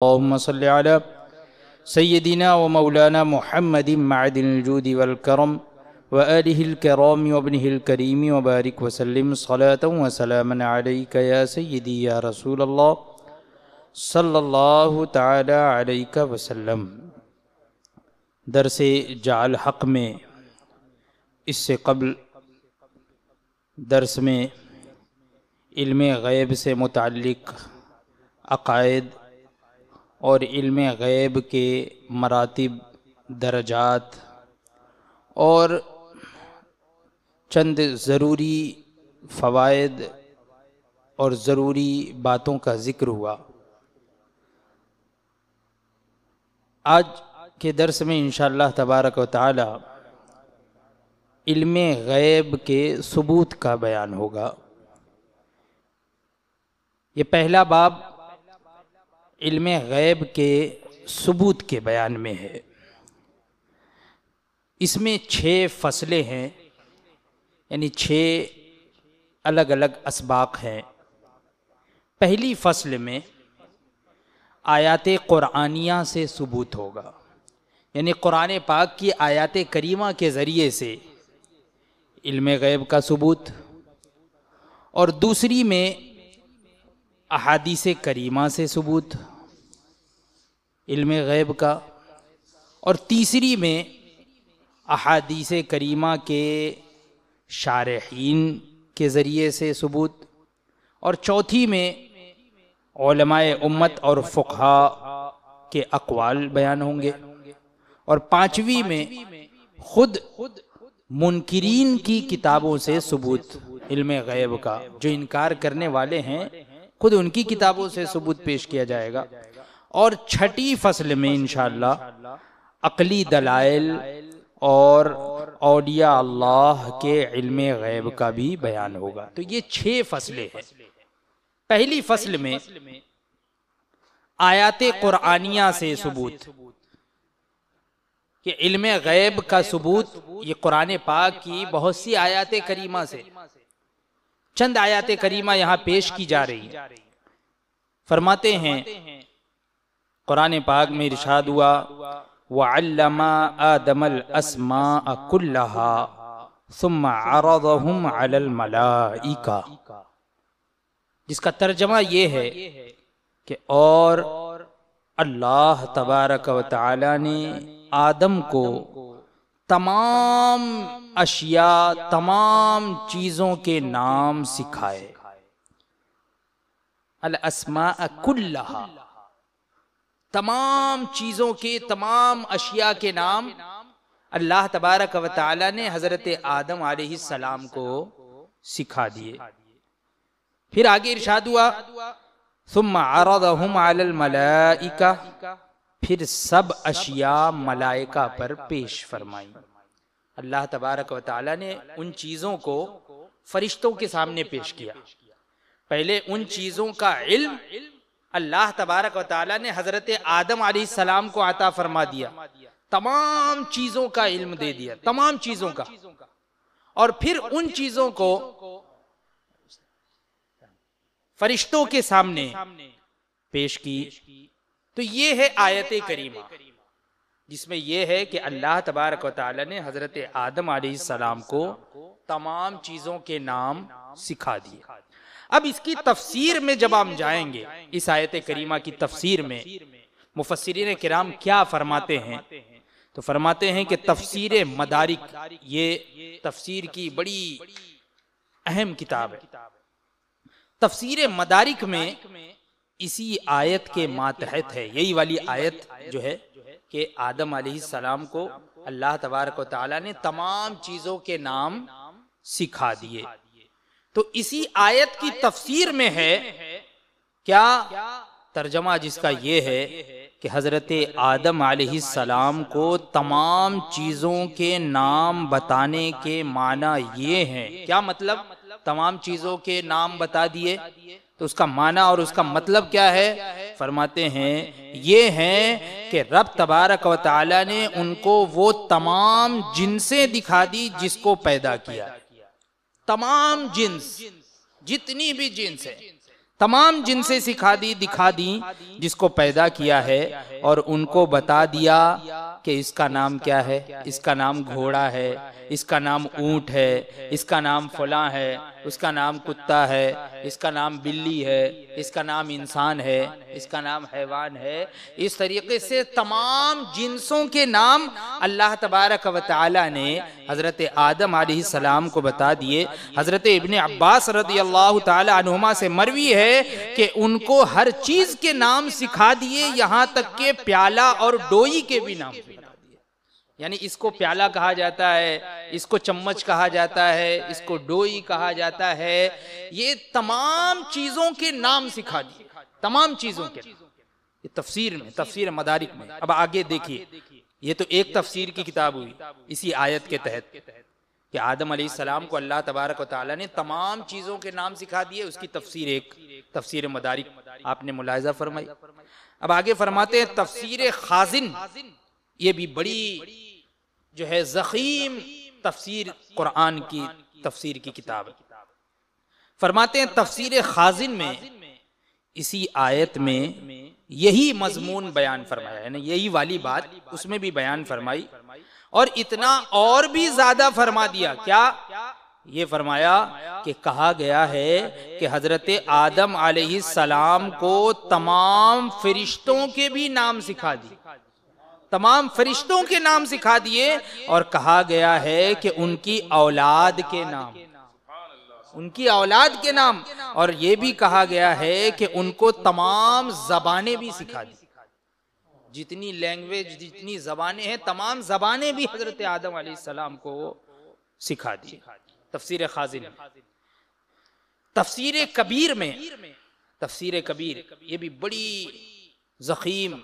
अल्लाहुम्मा सल्लि अला सय्यदिना व मौलाना मुहम्मदिन मअदिल जूदि वल करम व आलिहिल किराम व इब्निहिल करीम व बारिक व सल्लिम सलातन व सलामन अलैका या सय्यदी या रसूल अल्लाह सल्लल्लाहु तआला अलैका वसल्लम। दरसे जाल हक़ में इससे क़ब्ल दर्स में इल्मे ग़ैब से मुताल्लिक़ अक़ाइद और इल्मे ग़ैब के मरातिब, दरजात और चंद ज़रूरी फ़वाइद और ज़रूरी बातों का ज़िक्र हुआ। आज के दर्स में इंशाअल्लाह तबारक व तआला इल्मे ग़ैब के सुबूत का बयान होगा। ये पहला बाब इल्मे ग़ैब के सुबूत के बयान में है। इसमें 6 फसलें हैं, यानी 6 अलग अलग असबाक हैं। पहली फसल में आयात कुरानिया से सुबूत होगा, यानी कुरान पाक की आयात करीमा के ज़रिए से इल्मे ग़ैब का सुबूत, और दूसरी में अहादीसे करीमा से सुबूत इल्मे ग़ैब का, और तीसरी में अहादीसे करीमा के शारहीन के ज़रिए से सुबूत, और चौथी में उलमाए उम्मत और फ़ुक़हा के अक़वाल बयान होंगे, और पाँचवीं में खुद मुनकिरीन की किताबों से सुबूत इल्मे ग़ैब का, जो इनकार करने वाले हैं खुद उनकी किताबों से सबूत पेश किया जाएगा। और छठी फसल में इंशाअल्लाह अक़ली दलाइल और औलिया अल्लाह के इल्मे ग़ैब का भी बयान होगा। तो ये 6 फसलें हैं। पहली फसल में आयात कुरानिया से सबूत कि इल्मे ग़ैब का सबूत, ये कुरान पाक की बहुत सी आयात करीमा से चंद आयात करीमा यहाँ पेश की जा रही है। फरमाते हैं कुरान पाक में इरशाद हुआ, वअल्लमा आदमल अस्माअ कुल्लहा सुम्मा अरदहुम अलल मलाइका, जिसका तर्जमा ये है कि और अल्लाह तबारक व तआला ने आदम को तमाम अशिया, तमाम चीज़ों के नाम सिखाए। अल अस्माअ कुल्लहा, तमाम चीज़ों के, तमाम अशिया के नाम अल्लाह तबारक व तआला ने हज़रत आदम अलैहिस्सलाम को सिखा दिए। फिर आगे इरशाद हुआ, सुम्मा अरदहुम अलल मलाइका, फिर सब अशिया मलाइका पर पेश फरमाई। अल्लाह तबारक व तआला ने उन चीज़ों को फरिश्तों के सामने पेश किया। पहले उन चीज़ों का इल्म अल्लाह तबारक व तआला ने हज़रत आदम अलैहिस्सलाम को अता फरमा दिया, तमाम चीज़ों का इल्म दे दिया, तमाम चीज़ों का, और फिर उन चीज़ों को फरिश्तों के सामने पेश की। तो ये है आयत करीमा, जिसमें यह है कि अल्लाह तबारक व तआला ने हज़रत आदम अलैहिस्सलाम को तमाम चीज़ों के नाम सिखा दिए। अब इसकी तफसीर में जब हम जाएंगे, इस आयत करीमा की तफसीर में मुफस्सिरीन किराम क्या फरमाते हैं, तो फरमाते हैं कि तफसीर मदारिक, ये तफसीर की बड़ी अहम किताब है। तफसीर मदारिक में इसी आयत के मातहत है, यही वाली आयत जो है कि आदम अलैहिस्सलाम को अल्लाह तबारक व तआला ने तमाम चीज़ों के नाम सिखा दिए। तो इसी आयत की तफसीर में है क्या तर्जमा, जिसका ये है कि हज़रत आदम अलैहिस्सलाम को तमाम चीज़ों के नाम बताने के माना ये हैं। क्या मतलब? तमाम चीज़ों के नाम बता दिए, तो उसका माना और उसका मतलब क्या है? फरमाते हैं ये हैं कि रब तबारक व तआला ने उनको वो तमाम जिन्सें दिखा दी जिसको पैदा किया। तमाम जिन्स, जितनी भी जिन्स है, तमाम जिनसे सिखा दी, दिखा दी जिसको पैदा किया है, और उनको बता दिया कि इसका नाम क्या है, इसका नाम घोड़ा है, इसका नाम ऊंट है, इसका नाम फलां है, उसका नाम कुत्ता है, इसका नाम बिल्ली है, इसका नाम इंसान है, इसका नाम हैवान है। इस तरीके से तमाम जिन्सों के नाम अल्लाह तबारक व तआला ने हजरत आदम अलैहिस्सलाम को बता दिए। हजरत इब्ने अब्बास रदियल्लाहु ताला अन्हुमा से मरवी है कि उनको हर चीज के नाम सिखा दिए, यहां तक के प्याला और डोई के भी नाम सिखा दिए। यानी इसको प्याला कहा जाता है, इसको चम्मच कहा जाता है, इसको डोई कहा जाता है। ये तमाम चीजों के नाम सिखा दिए, तमाम चीजों के। ये तफसीर में, तफसीर मदारिक में। अब आगे देखिए, ये तो एक तफसीर की किताब हुई इसी आयत के तहत कि आदम अलैहिस्सलाम को अल्लाह तबारक व तआला ने तमाम चीजों के नाम सिखा दिए। उसकी तफसीर एक, तफसीर मदारिक आपने मुलाहिजा फरमाई। अब आगे फरमाते हैं तफसीर खाजिन, ये भी बड़ी जो है ज़ख़ीम तफसीर कुरान की तफसीर की किताब है। फरमाते हैं तफसीर खाजिन में इसी आयत में यही मजमून बयान फरमाया है ना, यही वाली बात उसमें भी बयान फरमाई, और इतना और भी ज्यादा फरमा दिया। क्या ये फरमाया कि कहा गया है कि हजरत आदम अलैहिस्सलाम को तमाम फरिश्तों के भी नाम सिखा दिए, तमाम फरिश्तों के नाम सिखा दिए, और कहा गया है कि उनकी औलाद के नाम, उनकी औलाद के नाम, और ये भी कहा गया है कि उनको तमाम जबानें भी सिखा दी। जितनी लैंग्वेज, जितनी जबानें हैं, तमाम जबानें भी हजरत आदम अलैहिस्सलाम को सिखा दी। तफसीर खाजिन। तफसीर कबीर में, तफसीर कबीर ये भी बड़ी ज़ख़ीम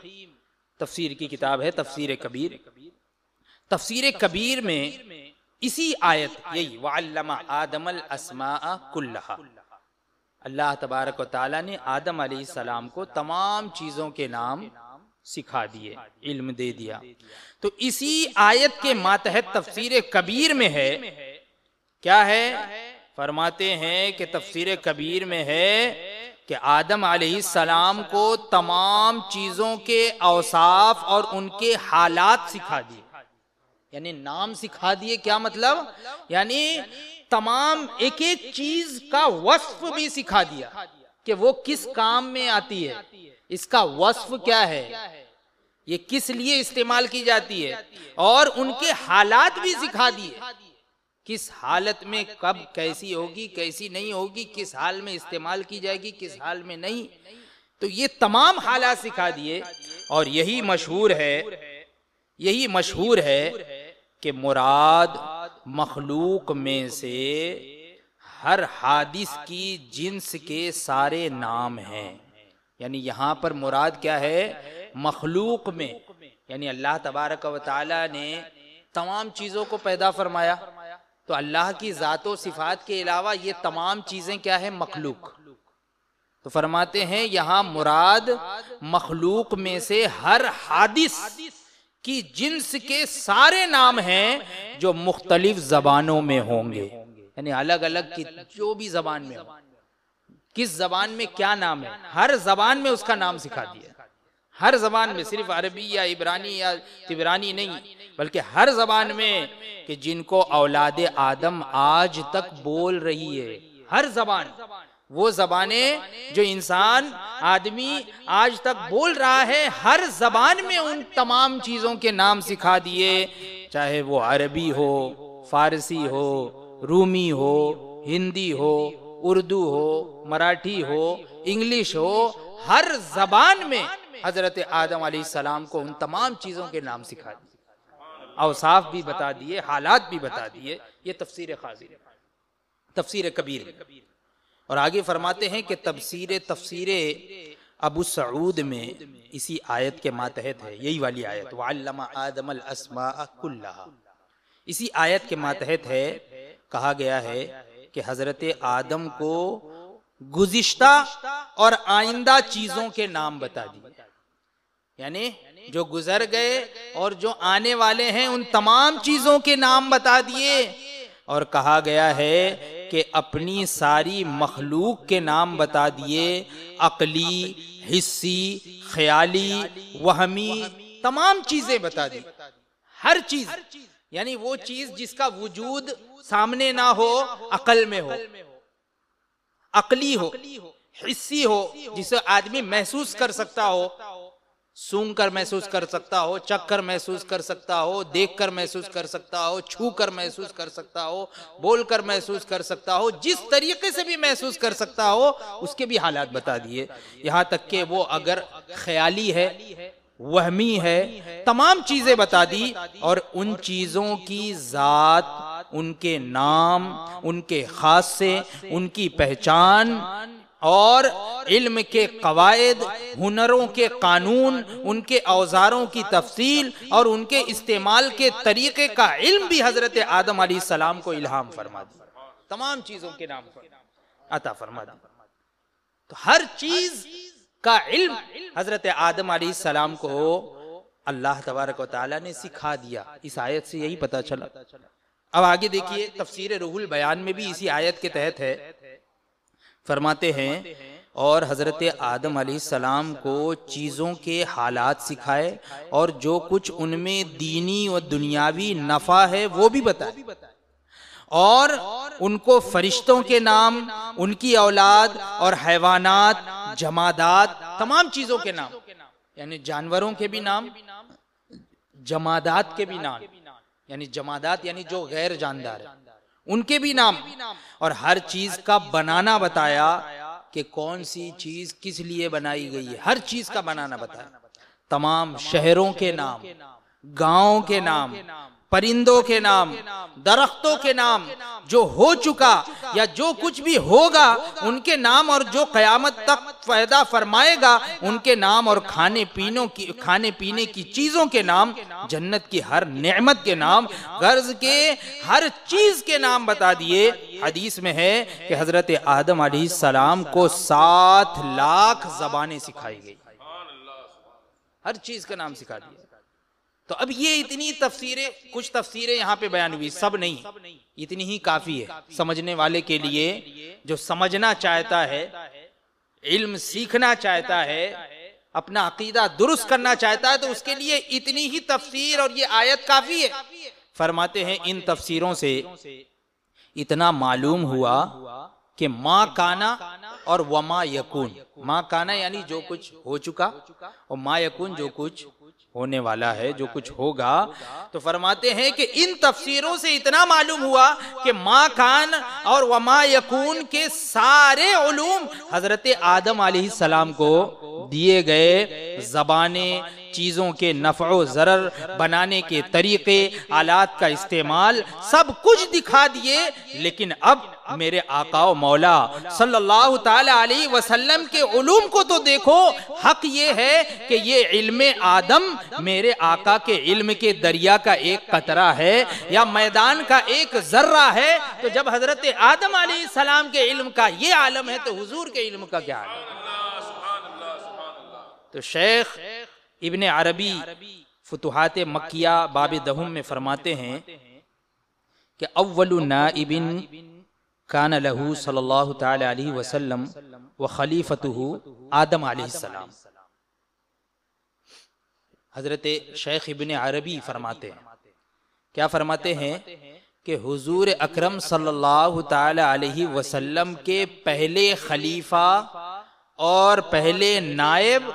तफसीर की किताब है, तफसीर कबीर। तफसीर कबीर में इसी आयत यही वअल्लमा आदमल अस्माअ कुल्लहा, अल्लाह तबारक व तआला ने आदम अलैहिस्सलाम को तमाम चीजों के नाम सिखा दिए, इल्म दे दिया। तो इसी आयत के मातहत तफसीर कबीर में है, क्या है? फरमाते हैं कि तफसीर कबीर में है कि आदम अलैहिस्सलाम को तमाम चीजों के औसाफ और उनके हालात सिखा दिए, यानी नाम सिखा दिए। क्या मतलब? यानी तमाम एक एक चीज का वस्फ भी सिखा दिया कि वो किस काम में आती है, इसका वस्फ क्या है, ये किस लिए इस्तेमाल की जाती है, और उनके हालात भी सिखा दिए, किस हालत में कब कैसी होगी, कैसी नहीं होगी, किस हाल में इस्तेमाल की जाएगी, किस हाल में नहीं। तो ये तमाम हालात सिखा दिए। और यही मशहूर है, यही मशहूर है कि मुराद मखलूक में से हर हादिस की जिन्स के सारे नाम हैं। यानी यहाँ पर मुराद क्या है? मखलूक में, यानी अल्लाह तबारक व तआला ने तमाम चीज़ों को पैदा फरमाया, तो अल्लाह की ज़ातो सिफात के अलावा ये तमाम चीज़ें क्या है? मखलूक। तो फरमाते हैं यहाँ मुराद मखलूक में से हर हादिस की जिन्स के सारे नाम हैं जो मुख्तलिफ जबानों में होंगे, यानी अलग अलग की जो भी जबान में हो, किस जबान में क्या नाम है, हर जबान में उसका नाम सिखा दिया। हर जबान में, सिर्फ अरबी या इब्रानी या तिब्रानी नहीं, बल्कि हर जबान में कि जिनको औलादे आदम आज तक बोल रही है, हर जबान, वो जबानें जो इंसान आदमी आज तक बोल रहा है, हर जबान में उन तमाम चीजों के नाम सिखा दिए, चाहे वो अरबी हो, फारसी हो, रूमी हो, हिंदी हो, उर्दू हो, मराठी हो, इंग्लिश हो, हर जबान में हजरत आदम अलैहिस्सलाम को उन तमाम चीजों के नाम सिखा दिए, औसाफ भी बता दिए, हालात भी बता दिए। ये तफसीर खाजिर, तफसीर कबीर। और आगे फरमाते हैं कि तफसीर अबू सऊद में इसी आयत के मातहत है, यही वाली आयत वअल्लमा आदमल अस्माअ कुल्लहा। इसी आयत के मातहत है, कहा गया है कि हजरत आदम को गुज़िश्ता और आइंदा चीजों के नाम बता दिए, यानी जो गुजर गए और जो आने वाले हैं उन तमाम चीजों के नाम बता दिए। और कहा गया है कि अपनी सारी मखलूक के नाम बता दिए, अकली, हिस्सी, ख्याली, वहमी, तमाम चीजें बता दी। हर चीज, यानी वो चीज जिसका वजूद सामने ना हो, अकल में हो, अकली हो, हिस्सी हो, जिसे आदमी महसूस कर सकता हो, सूंघ कर महसूस कर सकता हो, चख कर महसूस कर सकता हो, देख कर महसूस कर सकता हो, छू कर महसूस कर सकता हो, बोल कर महसूस कर सकता हो, जिस तरीके से भी महसूस कर सकता हो उसके भी हालात बता दिए। यहाँ तक कि वो अगर ख्याली है, वहमी है, तमाम चीजें बता दी। और उन चीजों की जात, उनके नाम, उनके खासे, उनकी पहचान और इल्म के कवायद, हुनरों के कानून, उनके औजारों की तफसील और उनके इस्तेमाल के तरीके का इल्म भी हजरत आदम अलैहिस्सलाम को इल्हाम फरमा दिया, तमाम चीजों के नाम अता फरमा दिया। तो हर चीज का इल्म हजरत आदम अलैहिस्सलाम को अल्लाह तबारक व तआला ने सिखा दिया। इस आयत से यही पता चला। अब आगे देखिए, तफसीर रूहुल बयान में भी इसी आयत के तहत है, फरमाते हैं और हजरत आदम अलैहिस्सलाम को चीज़ों के हालात सिखाए और जो कुछ उनमें दीनी और दुनियावी नफ़ा है वो भी बताए, और उनको फरिश्तों के नाम, उनकी औलाद और हैवानात, जमादात, तमाम चीज़ों के नाम, यानी जानवरों के भी नाम, जमादात के भी नाम, यानी जमादात यानी जो गैर जानदार है उनके भी नाम, और हर चीज का बनाना बताया कि कौन सी चीज किस लिए बनाई गई है, हर चीज का बनाना बताया। तमाम शहरों के नाम, गांवों के नाम, परिंदों के नाम, दरख्तों के नाम, जो हो चुका या जो कुछ भी होगा उनके नाम, और जो कयामत तक पैदा फरमाएगा उनके नाम, और खाने पीने की चीजों के नाम, जन्नत की हर नेमत के नाम, गर्ज के हर चीज के नाम बता दिए। हदीस में है कि हजरत आदम अलैहिस्सलाम को 7 लाख ज़बानें सिखाई गई, हर चीज का नाम सिखा दिया। तो अब ये इतनी तफसीरें, कुछ तफसीरें यहाँ पे बयान हुई, सब नहीं, इतनी ही काफी है समझने वाले के लिए। जो समझना चाहता है, इल्म सीखना चाहता है, अपना अकीदा दुरुस्त करना चाहता है, तो उसके लिए इतनी ही तफसीर और ये आयत काफी है। फरमाते हैं इन तफसीरों से इतना मालूम हुआ कि माँ काना और वमा यकून, माँ काना यानी जो कुछ हो चुका, और माँ यकून जो कुछ होने वाला है, जो कुछ होगा। तो फरमाते हैं कि इन तफसीरों से इतना मालूम हुआ कि माँ कान और वमा यकून के सारे उलूम हजरत आदम अलैहिस्सलाम को दिए गए, ज़बाने, चीज़ों के नफ़ो ज़रर बनाने के तरीके, आलात का इस्तेमाल, सब कुछ दिखा दिए। लेकिन अब मेरे आका व मौला सल्लल्लाहु ताला अलैहि वसल्लम के उलूम को तो देखो। हक ये है कि ये इल्म आदम मेरे आका के इल्म के दरिया का एक कतरा है या मैदान का एक जर्रा है। तो जब हजरत आदम अलैहिस्सलाम के इल्म का ये आलम है तो हुजूर के इल्म का क्या आलम है। तो शेख इब्न अरबी फुतुहात मक्किया बाब दहुम में फरमाते हैं कि अव्वलु नाइबिन कान लहू सल्लल्लाहु ताला अलैहि वसल्लम व खलीफतुहु आदम अलैहिस्सलाम। हजरत शेख इब्न अरबी फरमाते हैं, क्या फरमाते हैं कि हुजूर अकरम सल्लल्लाहु ताला अलैहि वसल्लम के पहले खलीफा और पहले नायब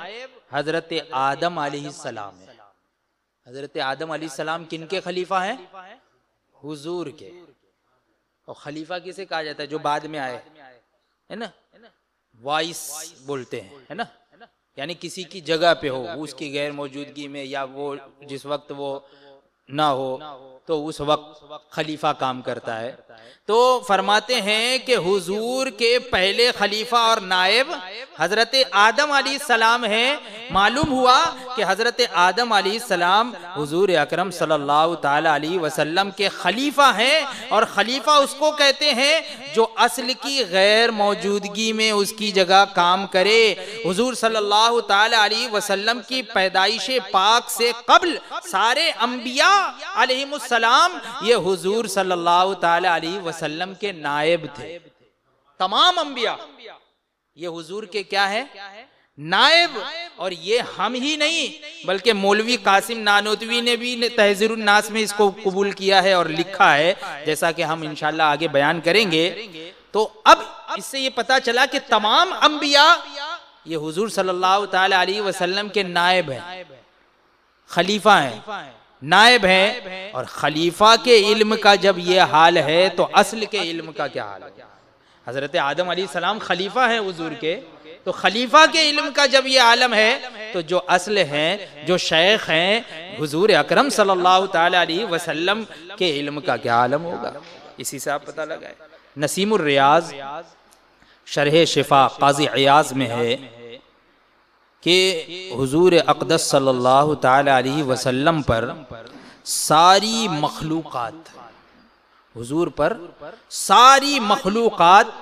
हजरत आदम अलैहिस्सलाम है। हजरत आदम अलैहिस्सलाम किनके खलीफा हैं? हुजूर के। और खलीफा किसे कहा जाता है? जो बाद में आए, है ना, वाइस बोलते हैं, है ना, यानी किसी की जगह पे हो, उसकी गैर मौजूदगी में, या वो जिस वक्त वो ना हो तो उस वक्त खलीफा काम करता है। तो फरमाते हैं कि हुजूर के पहले खलीफा और नायब हजरत आदम अलैहिस्सलाम हैं। मालूम हुआ कि हजरत आदम अलैहिस्सलाम हुजूर अकरम सल्लल्लाहु ताला अलैहि वसल्लम के खलीफा हैं। और खलीफा उसको कहते हैं जो असल की गैर मौजूदगी में उसकी जगह काम करे। हुजूर सल्लल्लाहु ताला अलैहि वसल्लम की पैदाइश पाक से कब्ल सारे अंबिया अलैहिमुस्सलाम अलैहिस्सलाम ये हुजूर सल्लल्लाहु ताला अलैहि वसल्लम के नायब थे। तमाम अंबिया ये हुजूर के क्या है, नायब। और ये हम ही नहीं बल्कि मौलवी कासिम नानोतवी ने भी तहज़ीरुन नास में इसको कबूल किया है और लिखा है, जैसा कि हम इंशाल्लाह आगे बयान करेंगे। तो अब इससे ये पता चला कि तमाम अंबिया ये हुजूर सल्लल्लाहु ताला अलैहि वसल्लम के नायब हैं, खलीफा हैं, नायब हैं। और खलीफा के इल्म का जब ये हाल है तो असल के इल्म का क्या हाल है। हजरत आदम अलैहिस्सलाम खलीफा हैं हुजूर के, तो खलीफा के इल्म का जब ये आलम है तो जो असल हैं, जो शेख हैं हुजूर अकरम सल्लल्लाहु ताला अलैहि वसल्लम के इल्म का क्या आलम होगा। इसी से आप पता लगाए। नसीमुर रियाज शरह शिफा काजी इयाज में है कि हुजूर अक़दस सल्लल्लाहु ताला अलैहि वसल्लम पर सारी मखलूक़ात, हुजूर पर सारी मखलूक़ात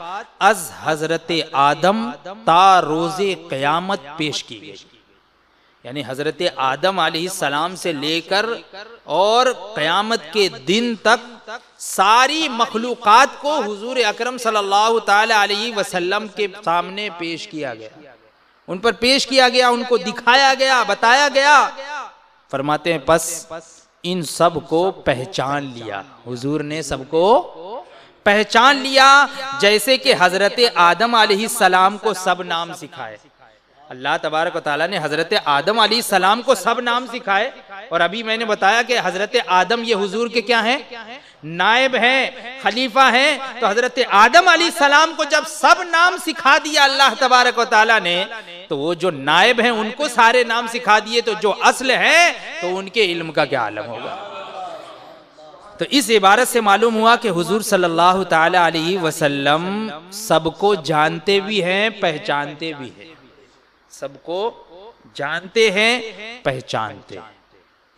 अज हजरत आदम ता रोज़े क़यामत पेश की गई। यानी हजरत आदम अलैहिस्सलाम से लेकर और क़यामत के दिन तक सारी मखलूक़ात को हुजूर अकरम सल्लल्लाहु ताला अलैहि वसल्लम के सामने पेश किया गया, उन पर पेश किया गया, उनको दिखाया गया, बताया गया। फरमाते हैं बस इन सब को पहचान लिया, हुजूर ने सबको पहचान लिया। जैसे कि हजरत आदम अलैहिस्सलाम को सब नाम सिखाए, अल्लाह तबारक व तआला ने हजरत आदम अलैहिस्सलाम को सब नाम सिखाए। और अभी मैंने बताया कि हजरत आदम ये हुजूर के क्या हैं, नायब हैं, खलीफा हैं। तो हजरत आदम अलैहिस्सलाम को जब सब नाम सिखा दिया अल्लाह तबारक व तआला ने, तो वो जो नायब हैं उनको सारे नाम सिखा दिए, तो जो असल हैं तो उनके इल्म का क्या आलम होगा। तो इस इबारत से मालूम हुआ कि हुजूर सल्लल्लाहु ताला अलैहि वसल्लम सबको जानते भी हैं, पहचानते भी हैं, सबको जानते हैं, पहचानते हैं।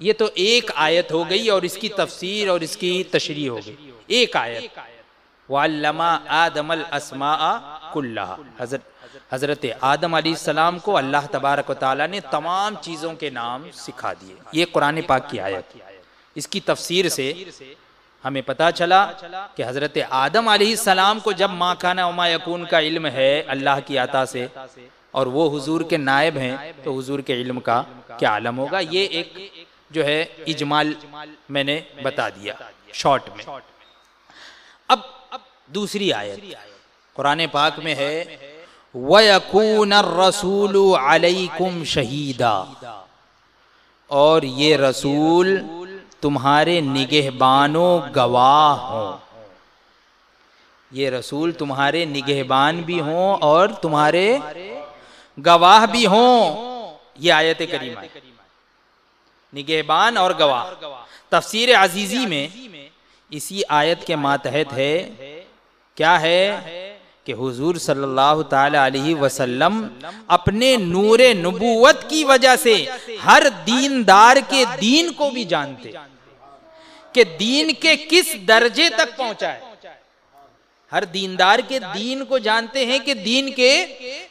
ये तो एक आयत हो गई और इसकी तफसीर और इसकी तशरीह हो गई। एक आयत वअल्लमा आदमल अस्माअ कुल्लहा, हजरत आदम अलैहिस्सलाम को अल्लाह तबारक व तआला ने तमाम चीज़ों के नाम सिखा दिए। ये कुरान पाक की आयत। इसकी तफसीर से हमें पता चला कि हजरत आदम अलैहिस्सलाम को जब मा काना व मा यकून का इल्म है अल्लाह की अता से, और वो हुजूर के नायब हैं, तो हुजूर के इल्म का क्या आलम होगा। ये एक जो है इजमाल मैंने बता दिया शॉर्ट में। अब दूसरी आयत कुरान पाक में है वयकून रसूलु अलैकुम शहीदा, और ये रसूल तुम्हारे निगहबानों गवाह हों। ये रसूल तुम्हारे निगहबान भी हों और तुम्हारे गवाह भी हों। ये आयत करीमा है, निगहबान और गवाह। तफसीर अजीजी में इसी आयत के मातहत है, क्या है कि हुजूर सल्लल्लाहु ताला अलैहि वसल्लम अपने नूरे नबूवत की वजह से हर दीनदार के दीन को भी जानते कि दीन के किस दर्जे तक पहुंचा है। हर दीनदार के दीन को जानते हैं कि दीन के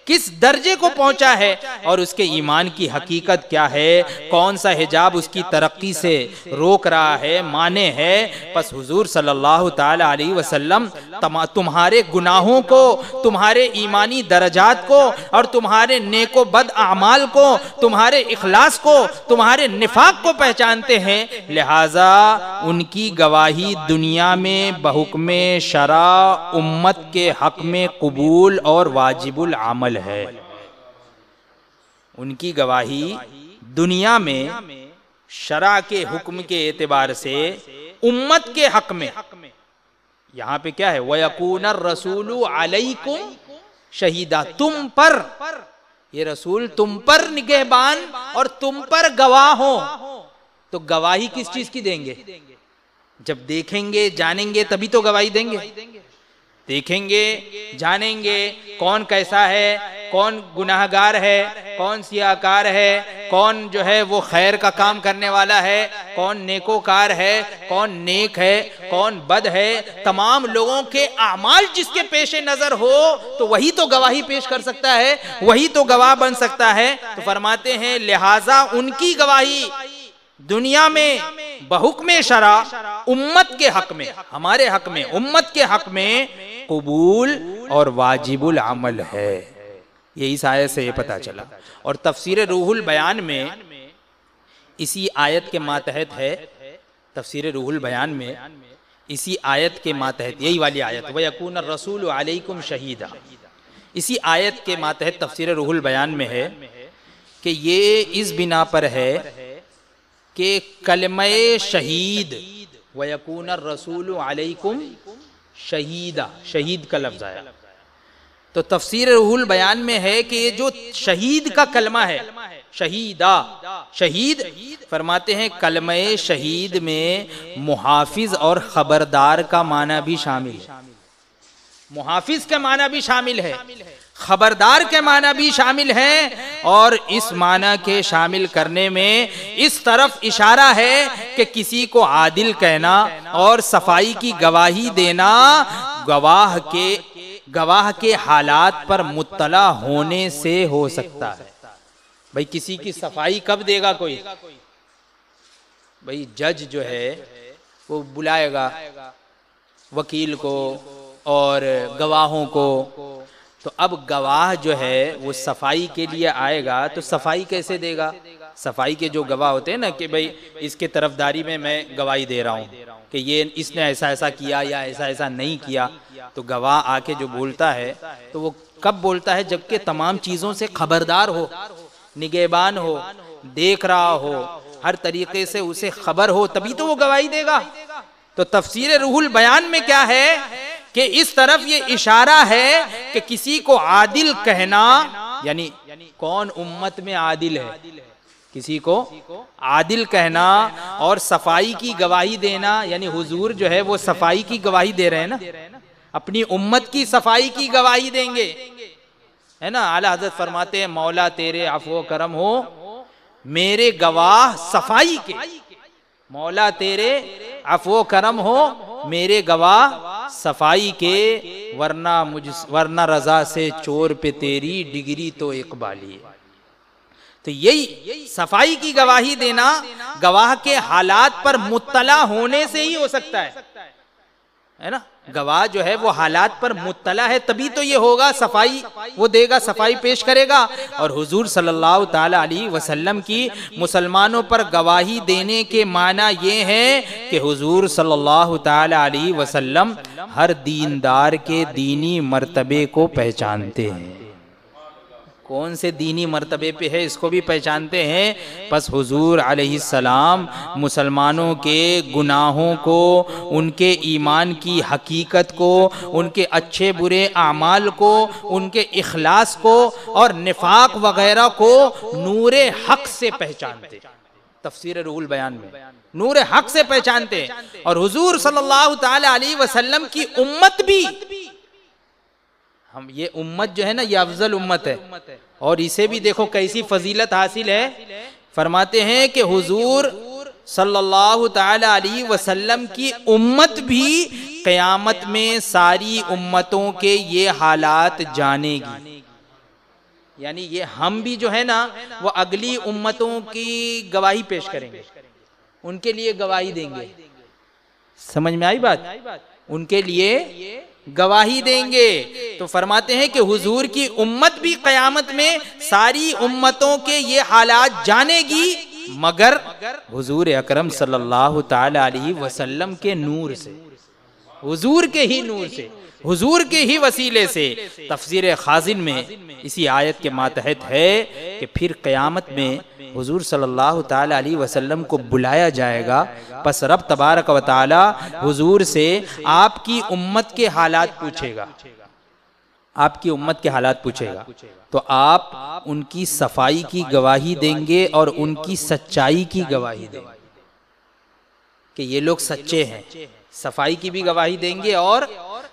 किस दर्जे को पहुंचा है और उसके ईमान की हकीकत क्या है, कौन सा हिजाब उसकी तरक्की से रोक रहा है, माने है। बस हुजूर सल्लल्लाहु ताला अलैहि वसल्लम तुम्हारे गुनाहों को, तुम्हारे ईमानी दर्जात को और तुम्हारे नेको बद आमाल को, तुम्हारे इखलास को, तुम्हारे निफाक को पहचानते हैं। लिहाजा उनकी गवाही दुनिया में बहुक्मे शरा उम्मत के हक में कबूल और वाजिबुल अमल है। उनकी गवाही दुनिया में शरा के हुक्म के एतबार से उम्मत के हक में, यहां पे क्या है, वयकून रसूलु अलैकुम शहीदा, तुम पर, ये रसूल तुम पर निगहबान और तुम पर गवाह हो। तो गवाही किस चीज की देंगे? जब देखेंगे जानेंगे तभी तो गवाही देंगे। देखेंगे जानेंगे कौन कैसा है, कौन गुनाहगार है, कौन सियाकार है, कौन जो है वो खैर का काम करने वाला है, कौन नेकोकार है, कौन नेक है, कौन बद है। तमाम लोगों के आमाल जिसके पेशे नजर हो तो वही तो गवाही पेश कर सकता है, वही तो गवाह बन सकता है। तो फरमाते हैं लिहाजा उनकी गवाही दुनिया में बहुक्मे शरा उम्मत के हक में, हमारे हक में, उम्मत के हक में कबूल और वाजिबुल अमल है। ये इस आयत से ये पता चला। और तफसीर रूहुल बयान में इसी आयत के मातहत है, तफसीर रूहुल बयान में इसी आयत के मातहत, यही वाली आयत, व यकून रसूल अलैकुम शहीदा, इसी आयत के मातहत तफसीर रूहुल बयान में है कि ये इस बिना पर है कि कलमे शहीद, व यकून रसूल अलैकुम शहीदा, शहीद का लफ्ज़ आया। तो तफसीर रूहुल बयान में है कि ये जो शहीद का कलमा है, शहीदा, शहीद फरमाते हैं कलमे शहीद में मुहाफिज और खबरदार का माना भी शामिल है। मुहाफिज का माना भी शामिल है, खबरदार के माना भी शामिल है। और इस माना के शामिल करने में इस तरफ इशारा है कि किसी को आदिल कहना और सफाई की गवाही देना गवाह के हालात पर मुत्तला होने से हो सकता है। भाई किसी की सफाई कब देगा कोई? भाई जज जो है वो बुलाएगा वकील को और गवाहों को, तो अब गवाह जो है वो सफाई के लिए आएगा तो सफाई कैसे देगा? सफाई के जो गवाह होते हैं ना कि भाई इसके तरफदारी में मैं गवाही दे रहा हूँ कि ये इसने ऐसा ऐसा किया या ऐसा ऐसा नहीं किया, तो गवाह आके जो बोलता है तो वो कब बोलता है? जबकि तमाम चीज़ों से खबरदार हो, निगहबान हो, देख रहा हो, हर तरीके से उसे खबर हो, तभी तो वो गवाही देगा। तो तफसीर रूहुल बयान में क्या है कि इस तरफ ये इशारा है कि किसी को आदिल कहना, यानी कौन उम्मत में आदिल है, किसी को आदिल कहना और सफाई की गवाही देना, यानी हुजूर जो है वो सफाई की गवाही दे रहे हैं ना, अपनी उम्मत की सफाई की गवाही देंगे, है ना। आला हज़रत फरमाते हैं मौला तेरे अफ़्व करम हो मेरे गवाह सफाई के, मौला तेरे अफ़्व करम हो मेरे गवाह सफाई के, वरना रजा से चोर पे तेरी डिग्री तो इकबाली है। तो यही सफाई की गवाही देना गवाह के हालात पर मुत्तला होने से ही हो सकता है ना। गवाह जो है वो हालात पर मुत्तला है तभी तो ये होगा, सफाई वो देगा, सफाई पेश करेगा। और हुजूर सल्लल्लाहु ताला अलैहि वसल्लम की मुसलमानों पर गवाही देने के माना ये है कि हुजूर सल्लल्लाहु ताला अलैहि वसल्लम हर दीनदार के दीनी मर्तबे को पहचानते हैं। कौन से दीनी मर्तबे पे है इसको भी पहचानते हैं। बस हुजूर अलैहिस्सलाम मुसलमानों के गुनाहों को, उनके ईमान की हकीकत को, उनके अच्छे बुरे आमाल को, उनके इखलास को और निफाक वगैरह को नूरे हक से पहचानते। तफसीर रूहुल बयान में नूरे हक से पहचानते। और हुजूर सल्लल्लाहु ताला अलैहि वसल्लम की उम्मत भी, हम ये उम्मत जो है ना ये अफजल उम्मत है, और इसे भी देखो कैसी फजीलत हासिल है। फरमाते हैं कि हुजूर सल्लल्लाहु ताला अलैहि वसल्लम की उम्मत भी क़यामत में सारी उम्मतों के ये हालात जानेगी। यानी ये हम भी जो है ना वो अगली उम्मतों की गवाही पेश करेंगे, उनके लिए गवाही देंगे। समझ में आई बात? उनके लिए गवाही देंगे। तो फरमाते हैं कि हुजूर की उम्मत भी क़यामत में सारी उम्मतों के ये हालात जानेगी, मगर हुजूर अकरम सल्लल्लाहु ताला अलैहि वसल्लम के नूर से, हुजूर के ही नूर से, हुजूर के ही वसीले से। तफसीर खाजिन में इसी आयत के मातहत है कि फिर क़यामत में हुजूर सल्लल्लाहु ताला अलैहि वसल्लम को बुलाया जाएगा। बस रब तबारक व तआला हुजूर से आपकी उम्मत के हालात पूछेगा, आपकी उम्मत के हालात पूछेगा, तो आप उनकी सफाई की गवाही देंगे और उनकी सच्चाई की गवाही देंगे कि ये लोग सच्चे हैं। सफाई की भी गवाही देंगे और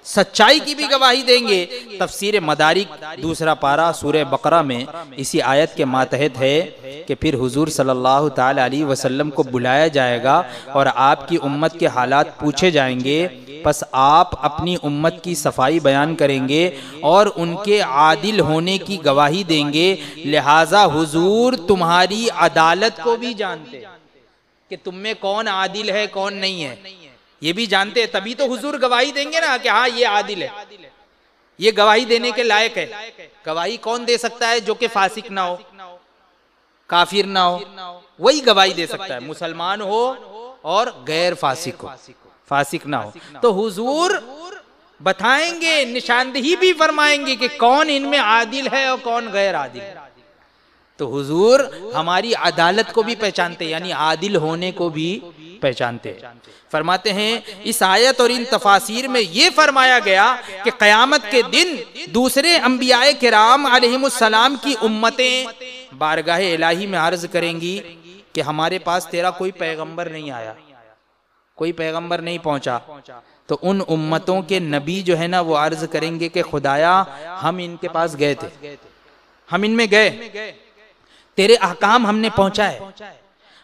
सच्चाई की भी गवाही देंगे। तफसीर मदारिक दूसरा पारा सूरह बकरा में इसी आयत के मातहत है कि फिर हुजूर सल्लल्लाहु ताला अलैहि वसल्लम को बुलाया जाएगा और आपकी उम्मत के हालात पूछे जाएंगे। बस आप अपनी उम्मत की सफाई बयान करेंगे और उनके आदिल होने की गवाही देंगे। लिहाजा हुजूर तुम्हारी अदालत को भी जानते, कि तुम में कौन आदिल है कौन नहीं है, ये भी जानते हैं, तभी तो हुजूर गवाही देंगे ना कि हाँ ये आदिल है, ये गवाही देने के लायक है। गवाही कौन दे सकता है? जो कि फासिक ना हो, काफिर ना हो, वही गवाही दे सकता है। मुसलमान हो और गैर फासिक हो, फासिक ना हो। तो हुजूर बताएंगे, निशानदेही भी फरमाएंगे कि कौन इनमें आदिल है और कौन गैर आदिल है। तो हुजूर हमारी अदालत को भी पहचानते, यानी आदिल होने को भी पहचानते। फरमाते हैं इस आयत और इन तफासिर में ये फरमाया गया कि क़यामत के दिन दूसरे अंबियाए किराम अलैहिमुस्सलाम की उम्मतें बारगाह इलाही में अर्ज करेंगी कि हमारे पास तेरा कोई पैगंबर नहीं आया, कोई पैगंबर नहीं पहुंचा। तो उन उम्मतों के नबी जो है ना वो अर्ज करेंगे कि खुदाया हम इनके पास गए थे, हम इनमें गए, तेरे अहकाम हमने पहुंचाए,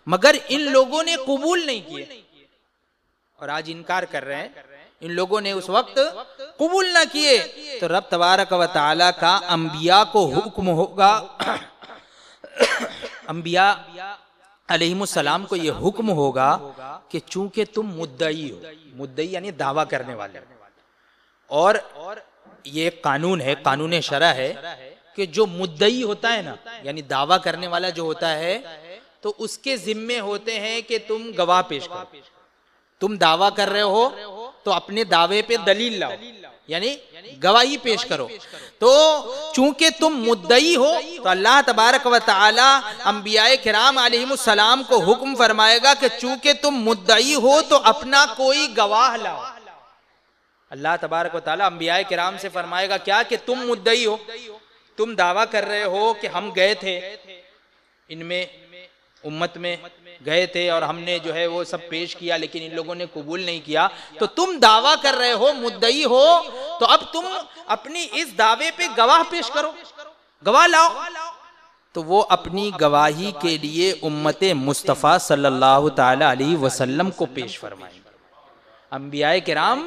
मगर इन लोगों ने कबूल नहीं किए और आज इनकार कर रहे हैं। इन लोगों ने उस वक्त कबूल ना किए तो रब तबारक व तआला का अंबिया को हुक्म होगा, अंबिया अलैहिमुस्सलाम को यह हुक्म होगा कि चूंकि तुम मुद्दई हो, मुद्दई यानी दावा करने वाले, और ये कानून है, कानून शरा है कि जो मुद्दई होता है ना, यानी दावा करने वाला जो होता है, तो उसके जिम्मे होते हैं कि तुम गवाह पेश करो। तुम दावा कर रहे हो तो अपने दावे पे दलील लाओ, यानी गवाही पेश करो। तो चूंकि तुम मुद्दई हो तो अल्लाह तबारक व तआला अंबियाए किराम अलैहिमुस्सलाम को हुक्म फरमाएगा कि चूंकि तुम मुद्दई हो तो अपना कोई गवाह लाओ। अल्लाह तबारक व तआला अंबियाए किराम से फरमाएगा क्या कि तुम मुद्दई हो, तुम दावा कर रहे हो कि हम गए थे, इनमें उम्मत में गए थे और हमने जो है वो सब पेश किया, लेकिन इन लोगों ने कबूल नहीं किया। तो तुम दावा कर रहे हो, मुद्दई हो, तो अब तुम अपनी इस दावे पे गवाह पेश करो, गवाह लाओ। तो वो अपनी गवाही के लिए उम्मते मुस्तफ़ा सल्लल्लाहु ताला अलैहि वसल्लम को पेश फरमाएंगे। अंबियाए किराम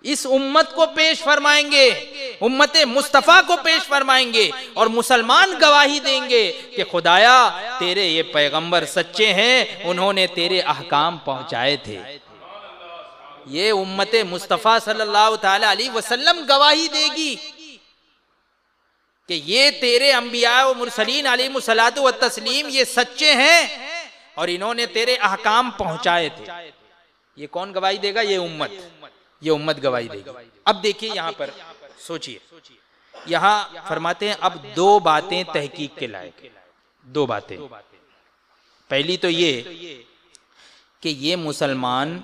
इस उम्मत को पेश फरमाएंगे, उम्मते मुस्तफ़ा को पेश फरमाएंगे और मुसलमान गवाही देंगे कि खुदाया तेरे ये पैगंबर सच्चे हैं, उन्होंने तेरे अहकाम पहुंचाए थे। ये उम्मते मुस्तफ़ा सल्लल्लाहु ताला अलैहि वसल्लम गवाही देगी कि ये तेरे अंबिया व मुरसलीन अलैहिमुस्सलातु व तस्लीम ये सच्चे हैं और इन्होंने तेरे अहकाम पहुंचाए थे। ये कौन गवाही देगा? ये उम्मत, ये उम्मत गवाही देगी। अब देखिए यहां पर सोचिए, यहां फरमाते हैं अब दो बातें तहकीक के लायक, दो बातें। पहली तो ये कि ये मुसलमान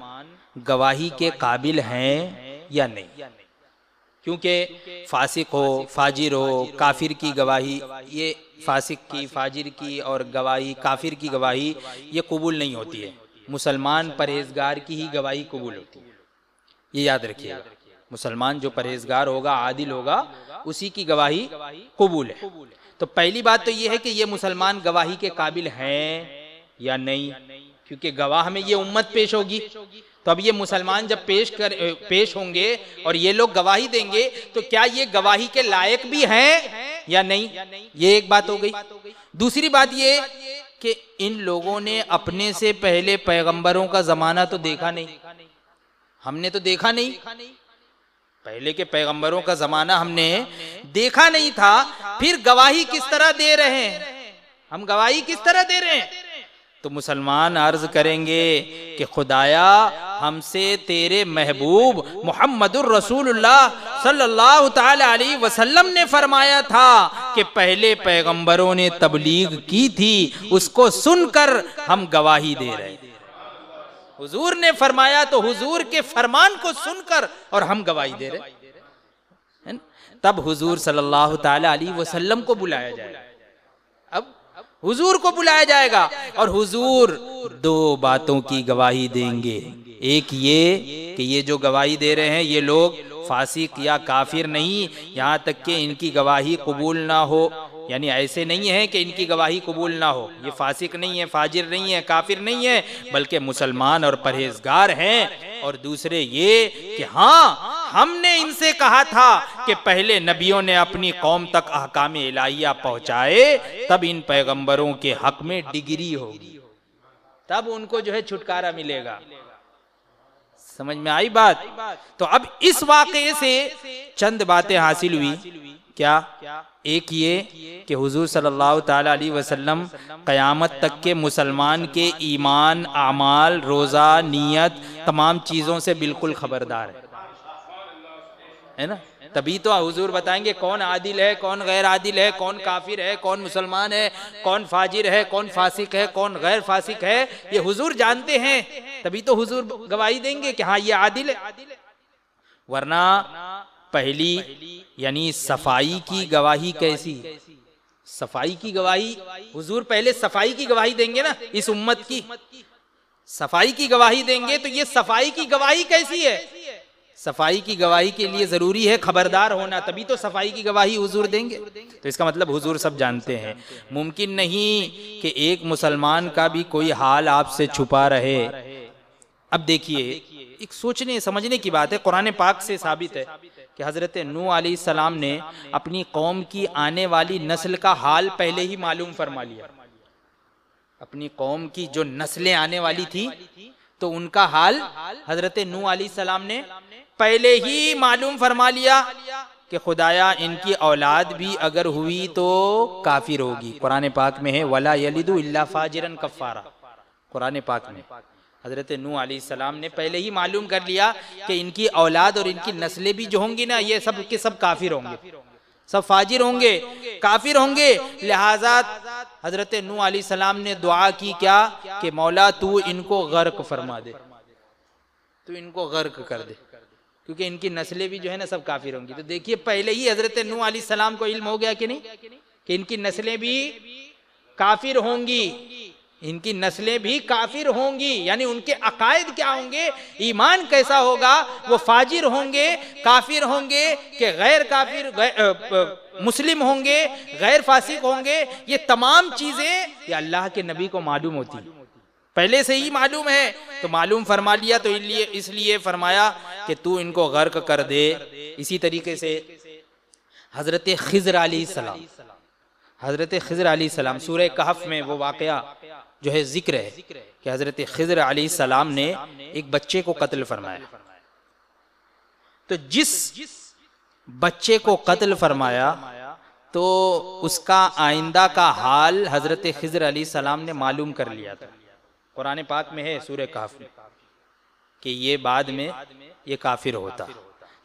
गवाही के काबिल हैं या नहीं, क्योंकि फासिक हो, फाजिर हो, काफिर की गवाही, ये फासिक की, फाजिर की और गवाही, काफिर की गवाही ये कबूल नहीं होती है। मुसलमान परहेजगार की ही गवाही कबूल होती है, ये याद रखिए। मुसलमान जो परहेजगार होगा, आदिल होगा, उसी की गवाही कबूल है। तो पहली बात तो ये है कि ये मुसलमान गवाही के काबिल हैं या नहीं, क्योंकि गवाह में ये उम्मत पेश होगी। तो अब ये मुसलमान जब पेश होंगे और ये लोग गवाही देंगे तो क्या ये गवाही के लायक भी हैं या नहीं, ये एक बात हो गई। दूसरी बात ये कि इन लोगों ने अपने से पहले पैगंबरों का जमाना तो देखा नहीं, हमने तो देखा नहीं, पहले के पैगंबरों का जमाना हमने देखा नहीं था, फिर गवाही किस तरह दे रहे हैं, हम गवाही किस तरह दे रहे हैं? तो मुसलमान अर्ज करेंगे कि खुदाया हमसे तेरे महबूब मुहम्मदुर रसूलुल्लाह सल्लल्लाहु ताला अलैहि वसल्लम ने फरमाया था कि पहले पैगंबरों ने तबलीग की थी, उसको सुनकर हम गवाही दे रहे हैं। हुजूर ने फरमाया तो हुजूर के फरमान को सुनकर और हम गवाही दे रहे हैं। तब हुजूर सल्लल्लाहु ताला अलैहि वसल्लम को बुलाया जाएगा, अब हुजूर को बुलाया जाएगा और हुजूर दो बातों की गवाही देंगे। एक ये कि ये जो गवाही दे रहे हैं ये लोग फासिक या काफिर नहीं, यहाँ तक कि इनकी गवाही कबूल ना हो, यानी ऐसे नहीं है कि इनकी गवाही कबूल ना हो, ये फासिक नहीं है, फाजिर नहीं है, काफिर नहीं है, बल्कि मुसलमान और परहेजगार हैं। और दूसरे ये कि हाँ हमने इनसे कहा था कि पहले नबियों ने अपनी कौम तक अहकाम इलाहिया पहुंचाए, तब इन पैगंबरों के हक में डिग्री होगी, तब उनको जो है छुटकारा मिलेगा। समझ में आई बात? तो अब इस वाक़े से चंद बातें हासिल हुई। क्या? एक ये कि हुजूर सल्लल्लाहु ताला अलैहि वसल्लम क़यामत तक के मुसलमान के ईमान, आमाल, रोज़ा, नियत, तमाम चीज़ों से बिल्कुल खबरदार है ना। तभी तो हुजूर बताएंगे कौन आदिल है, कौन गैर आदिल है, कौन काफिर है, कौन मुसलमान है, कौन फाजिर है, कौन फासिक है, कौन गैर फासिक है। ये हुजूर जानते हैं, तभी तो हुजूर गवाही देंगे कि हाँ ये आदिल है। वरना पहली यानी सफाई की गवाही कैसी? सफाई की गवाही हुजूर पहले सफाई की गवाही देंगे ना, इस उम्मत की सफाई की गवाही देंगे। तो ये सफाई की गवाही कैसी है? सफाई की गवाही के लिए जरूरी है खबरदार होना, तभी तो सफाई की गवाही हुजूर देंगे। तो इसका मतलब हुजूर सब जानते हैं। मुमकिन नहीं कि एक मुसलमान का भी कोई हाल आपसे छुपा रहे। अब देखिए, एक सोचने समझने की बात है। कुरान पाक से साबित है कि हजरत नूह अलैहिस्सलाम ने अपनी कौम की आने वाली नस्ल का हाल पहले ही मालूम फरमा लिया। अपनी कौम की जो नस्लें आने वाली थी तो उनका हाल हजरत नूह अलैहिस्सलाम ने पहले ही मालूम फरमा लिया कि खुदाया इनकी औलाद भी अगर हुई तो काफिर होगी। कुरान पाक में है वला यलिदु इल्ला फाजिरन कफ्फारा। कुरान पाक में हजरत नूह अलैहिस्सलाम ने पहले ही मालूम कर लिया कि इनकी औलाद और इनकी नस्लें भी जो होंगी ना, ये सब के सब काफिर होंगे, सब फाजिर होंगे, काफिर होंगे। लिहाजा हजरत नूह अलैहिस्सलाम ने दुआ की क्या कि मौला तू इनको गर्क फरमा दे, तू इनको गर्क कर दे, क्योंकि इनकी नस्लें भी जो है ना सब काफिर होंगी। तो देखिए पहले ही हजरत नूह अलैहिस्सलाम को इल्म हो गया कि नहीं कि इनकी नस्लें भी काफिर होंगी, इनकी नस्लें भी काफिर होंगी। यानी उनके अकायद क्या होंगे, ईमान कैसा होगा, वो फाजिर होंगे, काफिर होंगे कि गैर काफिर मुस्लिम होंगे, गैर फासिक होंगे। ये तमाम चीजें ये अल्लाह के नबी को मालूम होती, पहले से ही मालूम है। तो मालूम फरमा लिया, तो इसलिए फरमाया कि तू इनको गर्क कर दे। इसी तरीके से हजरत खिज़र अलैहिस्सलाम, हजरत खिज़र अलैहिस्सलाम सूरह कहफ में वो वाकया जो है जिक्र है कि हजरत खिज़र अलैहिस्सलाम ने एक बच्चे को कत्ल फरमाया। तो जिस बच्चे को कत्ल फरमाया तो उसका आइंदा का हाल हजरत खिज़र अलैहिस्सलाम ने मालूम कर लिया था। कुरान पाक में है सूरह कहफ में कि ये बाद में ये काफिर होता,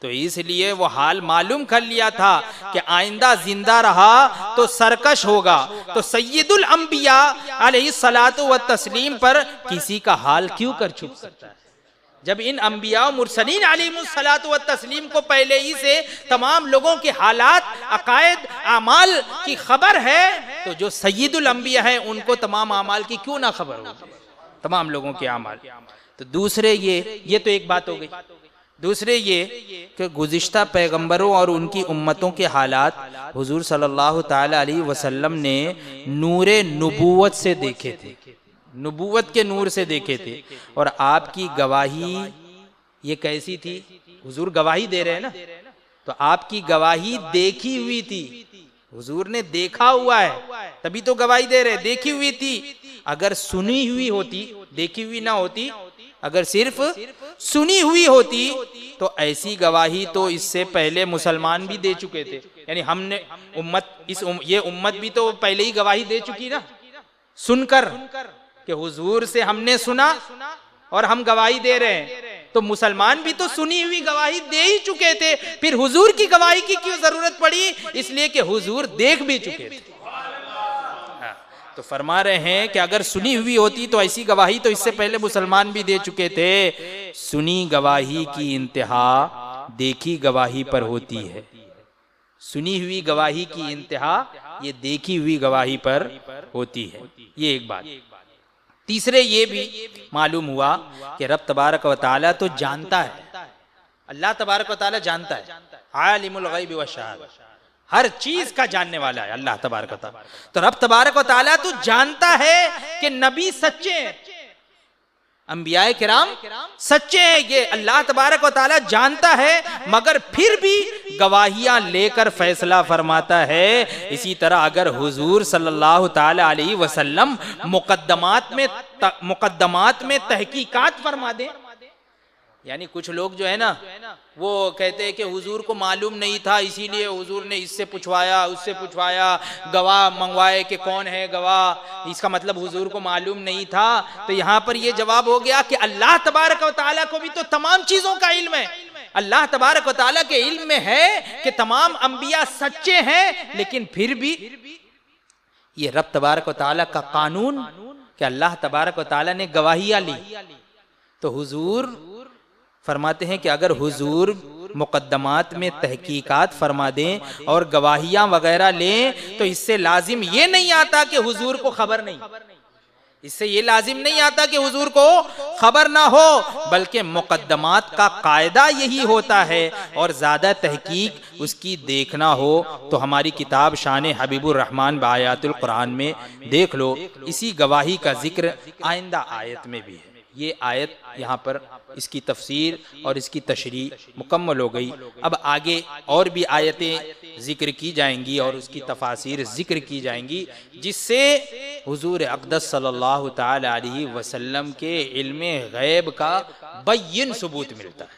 तो इसलिए वो हाल मालूम कर लिया था कि आइंदा जिंदा रहा तो सरकश होगा। तो सय्यदुल अंबिया अलैहिस्सलातु व तस्लीम पर किसी का हाल क्यों कर छुप सकता है, जब इन अंबिया मुरसलीन अलैहिस्सलातु व तस्लीम को पहले ही से तमाम लोगों के हालात, अकायद, आमाल की खबर है, तो जो सय्यदुल अंबिया है उनको तमाम आमाल की क्यों ना खबर होगी, तमाम लोगों के आमाल। तो दूसरे ये तो एक बात हो गई। दूसरे ये कि गुज़िश्ता पैगंबरों और उनकी उम्मतों के हालात हुजूर सल्लल्लाहु ताला अलैहि वसल्लम ने नूरे नुबुव्वत से देखे थे, नुबुव्वत के नूर से देखे थे। और आपकी गवाही ये कैसी थी? हुजूर गवाही दे रहे हैं ना, तो आपकी गवाही देखी हुई थी, हुजूर ने देखा हुआ है तभी तो गवाही दे रहे, देखी हुई थी। अगर सुनी हुई होती, देखी हुई ना होती, अगर सिर्फ सुनी हुई होती तो ऐसी गवाही तो इससे पहले मुसलमान भी दे चुके थे। यानी हमने ये उम्मत भी तो पहले ही गवाही दे चुकी ना, सुनकर कि हुजूर से हमने सुना और हम गवाही दे रहे हैं। तो मुसलमान भी तो सुनी हुई गवाही दे ही चुके थे, फिर हुजूर की गवाही की क्यों जरूरत पड़ी? इसलिए कि हुजूर देख भी चुके थे। तो फरमा रहे हैं कि अगर सुनी हुई होती तो ऐसी गवाही तो इससे पहले मुसलमान भी दे चुके थे। सुनी गवाही की इंतहा देखी गवाही पर होती है, सुनी हुई गवाही की इंतहा ये देखी हुई गवाही पर होती है। ये एक बात। तीसरे ये भी मालूम हुआ कि रब तबारक व तआला तो जानता है, अल्लाह तबारक व तआला जानता है, आलिमुल गैब व शहादा, हर चीज का जानने वाला है अल्लाह तबारक व तआला। तो रब तबारक व तआला तो जानता है कि नबी सच्चे हैं, अंबियाए किराम सच्चे हैं, ये अल्लाह तबारक व तआला जानता है, मगर फिर भी गवाहियां लेकर फैसला फरमाता है। इसी तरह अगर हुजूर सल्लल्लाहु ताला अलैहि वसल्लम मुकद्दमात में तहकीकात फरमा दें, यानी कुछ लोग जो है ना वो कहते हैं कि हुजूर को मालूम नहीं था, इसीलिए हुजूर ने इससे पूछवाया उससे पूछवाया, गवाह मंगवाए कि कौन है गवाह, इसका मतलब हुजूर को मालूम नहीं था। तो यहाँ पर ये जवाब हो गया कि अल्लाह तबारक व तआला को भी तो तमाम चीजों का इल्म है। अल्लाह तबारक व तआला के इल्म में है कि तमाम अंबिया सच्चे हैं, लेकिन फिर भी ये रब तबारक व तआला का कानून कि अल्लाह तबारक व तआला ने गवाहियां ली। तो हुजूर फरमाते हैं कि अगर हुजूर मुकद्दमात में तहकीकात फरमा दें और गवाहियां वगैरह लें, तो इससे लाजिम ये नहीं आता कि हुजूर को खबर नहीं, इससे ये लाजिम नहीं आता कि हुजूर को खबर ना हो, बल्कि मुकद्दमात का कायदा यही होता है। और ज्यादा तहकीक उसकी देखना हो तो हमारी किताब शान हबीबुर रहमान बायातुल कुरान में देख लो, इसी गवाही का जिक्र आइंदा आयत में भी है। ये आयत यहाँ पर इसकी तफसीर और इसकी तशरीह मुकम्मल हो गई। अब आगे और भी आयतें जिक्र की जाएंगी और उसकी तफासिर जिक्र की जाएंगी, जिससे हुजूर अक़दस सल्लल्लाहु ताला अलैहि वसल्लम के इल्मे गैब का बय्यिन सबूत मिलता है।